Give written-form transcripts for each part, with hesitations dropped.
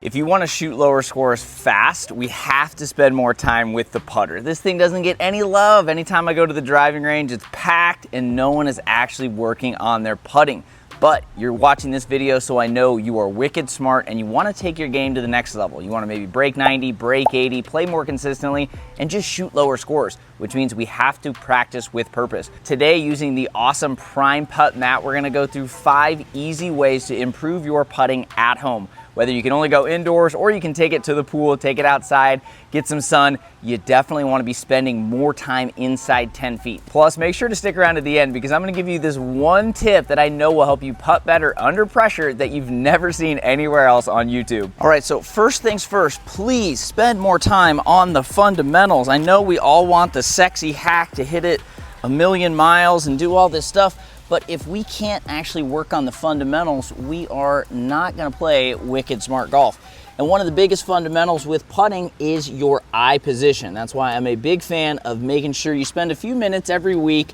If you want to shoot lower scores fast, we have to spend more time with the putter. This thing doesn't get any love. Anytime I go to the driving range, it's packed and no one is actually working on their putting. But you're watching this video, so I know you are wicked smart and you want to take your game to the next level. You want to maybe break 90, break 80, play more consistently, and just shoot lower scores, which means we have to practice with purpose. Today, using the awesome PrimePutt mat, we're going to go through 5 easy ways to improve your putting at home. Whether you can only go indoors or you can take it to the pool, take it outside, get some sun, you definitely want to be spending more time inside 10 feet. Plus, make sure to stick around to the end because I'm going to give you this one tip that I know will help you putt better under pressure that you've never seen anywhere else on YouTube. All right, so first things first, please spend more time on the fundamentals. I know we all want the sexy hack to hit it a million miles and do all this stuff, but if we can't actually work on the fundamentals, we are not gonna play wicked smart golf. And one of the biggest fundamentals with putting is your eye position. That's why I'm a big fan of making sure you spend a few minutes every week,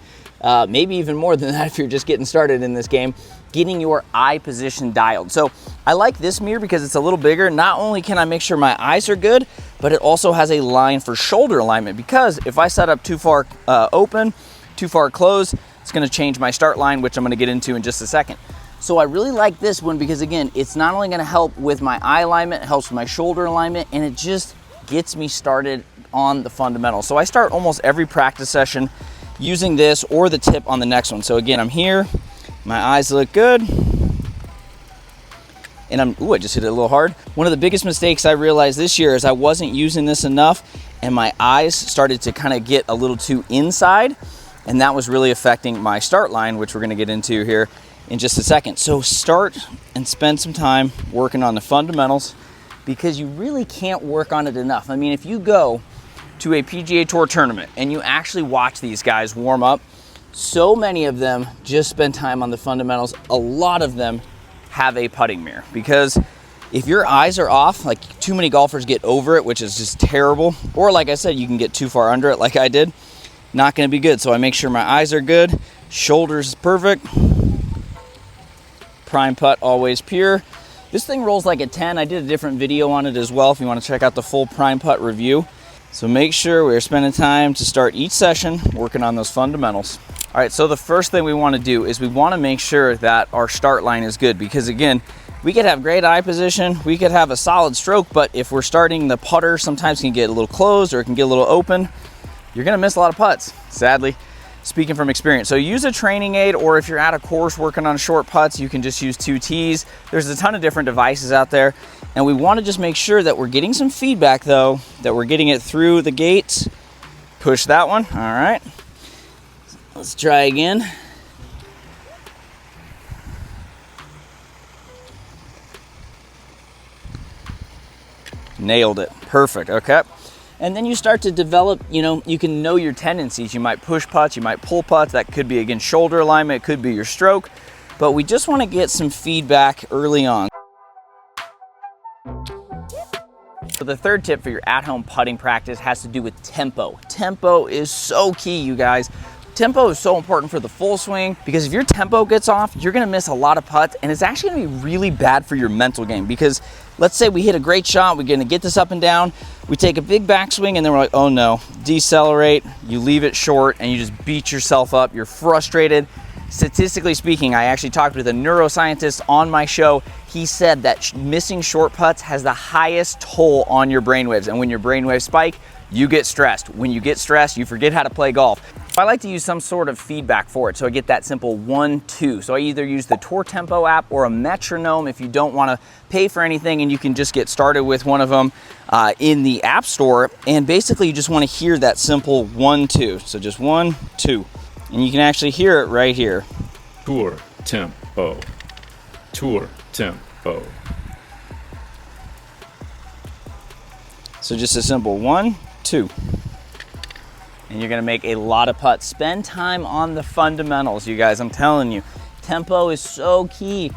maybe even more than that if you're just getting started in this game, getting your eye position dialed. So I like this mirror because it's a little bigger. Not only can I make sure my eyes are good, but it also has a line for shoulder alignment, because if I set up too far open, too far closed, it's going to change my start line, which I'm going to get into in just a second. So I really like this one because, again, it's not only going to help with my eye alignment, it helps with my shoulder alignment, and it just gets me started on the fundamentals. So I start almost every practice session using this or the tip on the next one. So again, I'm here, my eyes look good, and I just hit it a little hard. One of the biggest mistakes I realized this year is I wasn't using this enough and my eyes started to kind of get a little too inside. And that was really affecting my start line, which we're gonna get into here in just a second. So start and spend some time working on the fundamentals because you really can't work on it enough. I mean, if you go to a PGA Tour tournament and you actually watch these guys warm up, so many of them just spend time on the fundamentals. A lot of them have a putting mirror because if your eyes are off, like too many golfers get over it, which is just terrible. Or like I said, you can get too far under it like I did. Not going to be good. So I make sure my eyes are good, shoulders is perfect. PrimePutt always pure. This thing rolls like a 10. I did a different video on it as well if you want to check out the full PrimePutt review. So make sure we're spending time to start each session working on those fundamentals. All right, so the first thing we want to do is we want to make sure that our start line is good because, again, we could have great eye position, we could have a solid stroke, but if we're starting the putter, sometimes it can get a little closed or it can get a little open. You're gonna miss a lot of putts, sadly, speaking from experience. So use a training aid, or if you're at a course working on short putts, you can just use 2 tees. There's a ton of different devices out there, and we wanna just make sure that we're getting some feedback though, that we're getting it through the gates. Push that one, all right. Let's try again. Nailed it, perfect, okay. And then you start to develop, you can know your tendencies. You might push putts, you might pull putts. That could be, again, shoulder alignment, it could be your stroke. But we just want to get some feedback early on. So the third tip for your at-home putting practice has to do with tempo. Tempo is so key, you guys. Tempo is so important for the full swing because if your tempo gets off, you're gonna miss a lot of putts, and it's actually gonna be really bad for your mental game because let's say we hit a great shot, we're gonna get this up and down, we take a big backswing and then we're like, oh no, decelerate, you leave it short and you just beat yourself up, you're frustrated. Statistically speaking, I actually talked with a neuroscientist on my show. He said that missing short putts has the highest toll on your brainwaves, and when your brainwaves spike, you get stressed. When you get stressed, you forget how to play golf. I like to use some sort of feedback for it, so I get that simple 1-2. So I either use the Tour Tempo app or a metronome if you don't want to pay for anything, and you can just get started with one of them in the App Store. And basically, you just want to hear that simple 1-2. So just 1-2, and you can actually hear it right here. Tour Tempo. Tour Tempo. So just a simple 1-2. And you're gonna make a lot of putts. Spend time on the fundamentals, you guys, I'm telling you. Tempo is so key.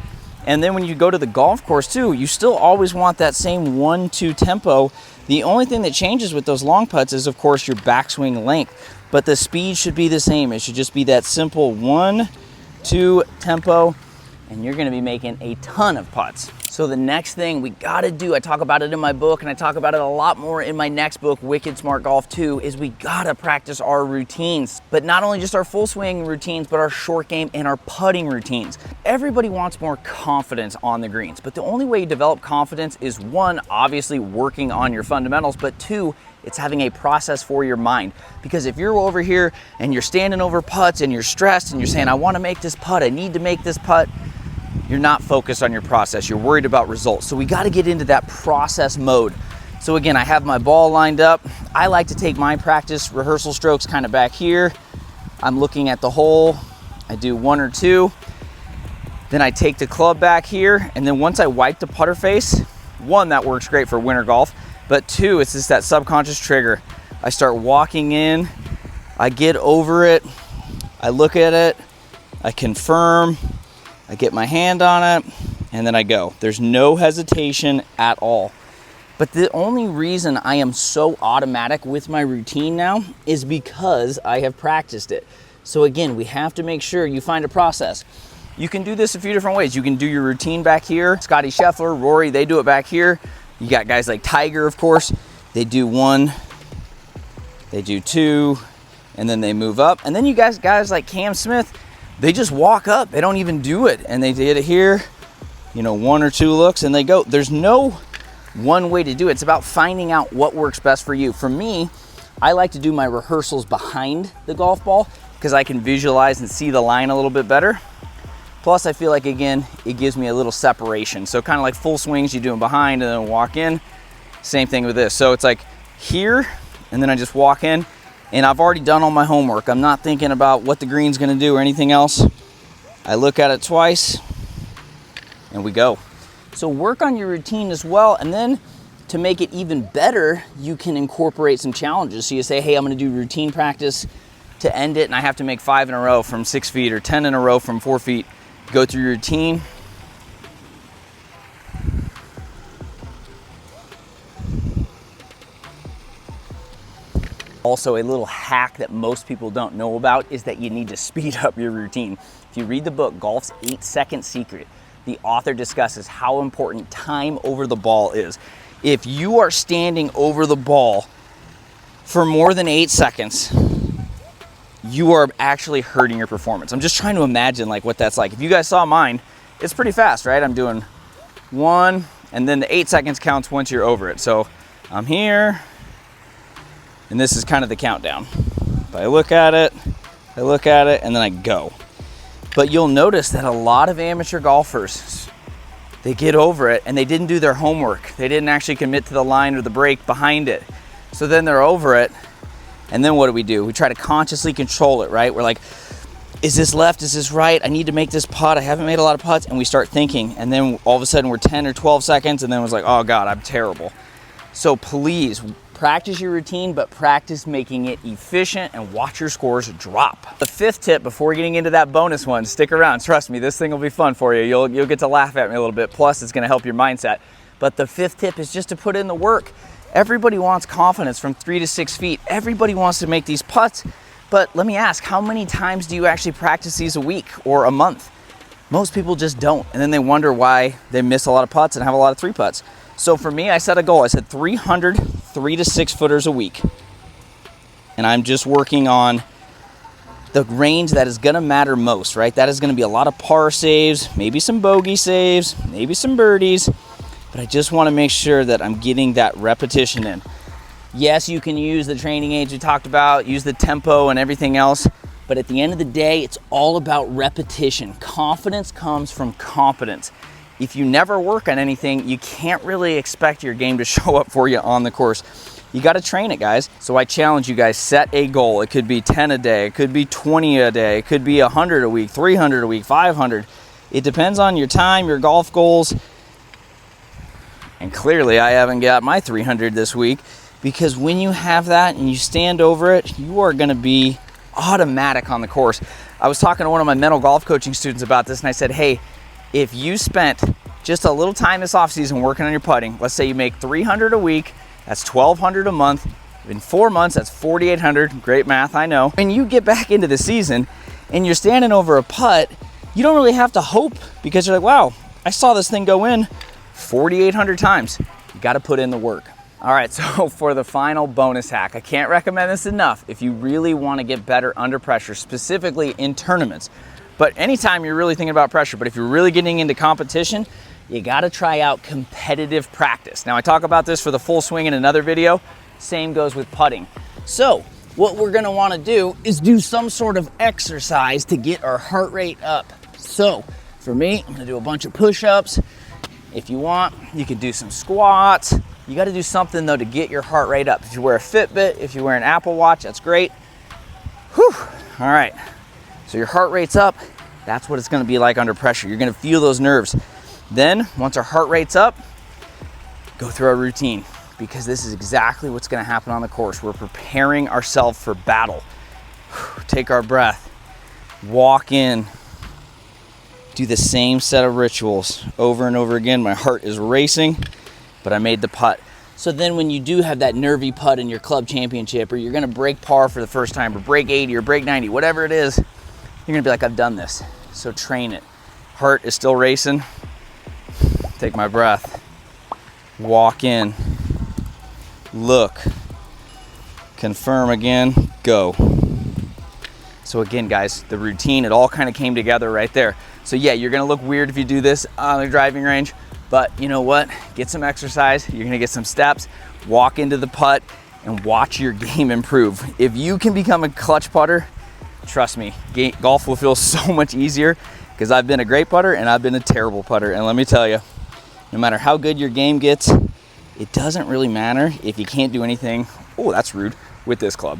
And then when you go to the golf course too, you still always want that same 1-2 tempo. The only thing that changes with those long putts is, of course, your backswing length. But the speed should be the same. It should just be that simple 1-2 tempo, and you're gonna be making a ton of putts. So the next thing we gotta do, I talk about it in my book and I talk about it a lot more in my next book, Wicked Smart Golf 2, is we gotta practice our routines. But not only just our full swing routines, but our short game and our putting routines. Everybody wants more confidence on the greens, but the only way you develop confidence is one, obviously working on your fundamentals, but two, it's having a process for your mind. Because if you're over here and you're standing over putts and you're stressed and you're saying, I wanna make this putt, I need to make this putt, you're not focused on your process. You're worried about results. So we got to get into that process mode. So again, I have my ball lined up. I like to take my practice rehearsal strokes kind of back here. I'm looking at the hole. I do 1 or 2. Then I take the club back here. And then once I wipe the putter face, one, that works great for winter golf. But two, it's just that subconscious trigger. I start walking in. I get over it. I look at it. I confirm. I get my hand on it, and then I go. There's no hesitation at all. But the only reason I am so automatic with my routine now is because I have practiced it. So again, we have to make sure you find a process. You can do this a few different ways. You can do your routine back here. Scotty Scheffler, Rory, they do it back here. You got guys like Tiger, of course. They do 1, they do 2, and then they move up. And then you guys like Cam Smith, they just walk up, they don't even do it. And they did it here, 1 or 2 looks and they go. There's no one way to do it. It's about finding out what works best for you. For me, I like to do my rehearsals behind the golf ball because I can visualize and see the line a little bit better. Plus I feel like, again, it gives me a little separation. So kind of like full swings, you do them behind and then walk in. Same thing with this. So it's like here, and then I just walk in. And I've already done all my homework. I'm not thinking about what the green's gonna do or anything else. I look at it twice and we go. So work on your routine as well. And then to make it even better, you can incorporate some challenges. So you say, hey, I'm gonna do routine practice to end it and I have to make 5 in a row from 6 feet or 10 in a row from 4 feet. Go through your routine. Also, a little hack that most people don't know about is that you need to speed up your routine. If you read the book, Golf's 8-Second Secret, the author discusses how important time over the ball is. If you are standing over the ball for more than 8 seconds, you are actually hurting your performance. I'm just trying to imagine like what that's like. If you guys saw mine, it's pretty fast, right? I'm doing 1, and then the 8 seconds counts once you're over it. So I'm here, and this is kind of the countdown. If I look at it, and then I go. But you'll notice that a lot of amateur golfers, they get over it and they didn't do their homework. They didn't actually commit to the line or the break behind it. So then they're over it, and then what do? We try to consciously control it, right? We're like, is this left, is this right? I need to make this putt, I haven't made a lot of putts, and we start thinking, and then all of a sudden we're 10 or 12 seconds, and then it was like, oh God, I'm terrible. So please, practice your routine, but practice making it efficient and watch your scores drop. The 5th tip before getting into that bonus one, stick around, trust me, this thing will be fun for you. You'll get to laugh at me a little bit, plus it's gonna help your mindset. But the 5th tip is just to put in the work. Everybody wants confidence from 3 to 6 feet. Everybody wants to make these putts, but let me ask, how many times do you actually practice these a week or a month? Most people just don't, and then they wonder why they miss a lot of putts and have a lot of 3 putts. So for me, I set a goal. I said 300 3 to 6 footers a week. And I'm just working on the range that is gonna matter most, right? That is gonna be a lot of par saves, maybe some bogey saves, maybe some birdies, but I just wanna make sure that I'm getting that repetition in. Yes, you can use the training aids we talked about, use the tempo and everything else, but at the end of the day, it's all about repetition. Confidence comes from competence. If you never work on anything, you can't really expect your game to show up for you on the course. You got to train it, guys. So I challenge you guys, set a goal. It could be 10 a day, it could be 20 a day, it could be 100 a week, 300 a week, 500. It depends on your time, your golf goals. And clearly I haven't got my 300 this week, because when you have that and you stand over it, you are going to be automatic on the course. I was talking to one of my mental golf coaching students about this, and I said, hey, if you spent just a little time this offseason working on your putting, let's say you make 300 a week, that's 1,200 a month. In 4 months, that's 4,800. Great math, I know. When you get back into the season and you're standing over a putt, you don't really have to hope, because you're like, wow, I saw this thing go in 4,800 times. You gotta put in the work. All right, so for the final bonus hack, I can't recommend this enough if you really wanna get better under pressure, specifically in tournaments. But anytime you're really thinking about pressure, but if you're really getting into competition, you gotta try out competitive practice. Now I talk about this for the full swing in another video. Same goes with putting. So what we're gonna wanna do is do some sort of exercise to get our heart rate up. So for me, I'm gonna do a bunch of push-ups. If you want, you could do some squats. You gotta do something though to get your heart rate up. If you wear a Fitbit, if you wear an Apple Watch, that's great. Whew, all right. So your heart rate's up, that's what it's gonna be like under pressure. You're gonna feel those nerves. Then, once our heart rate's up, go through our routine, because this is exactly what's gonna happen on the course. We're preparing ourselves for battle. Take our breath, walk in, do the same set of rituals over and over again. My heart is racing, but I made the putt. So then when you do have that nervy putt in your club championship, or you're gonna break par for the first time, or break 80, or break 90, whatever it is, you're gonna be like, I've done this. So train it. Heart is still racing. Take my breath. Walk in. Look. Confirm again. Go. So again, guys, the routine, it all kind of came together right there. So yeah, you're gonna look weird if you do this on the driving range, but you know what? Get some exercise. You're gonna get some steps. Walk into the putt and watch your game improve. If you can become a clutch putter, trust me, golf will feel so much easier, because I've been a great putter and I've been a terrible putter. And let me tell you, no matter how good your game gets, it doesn't really matter if you can't do anything, oh, that's rude, with this club.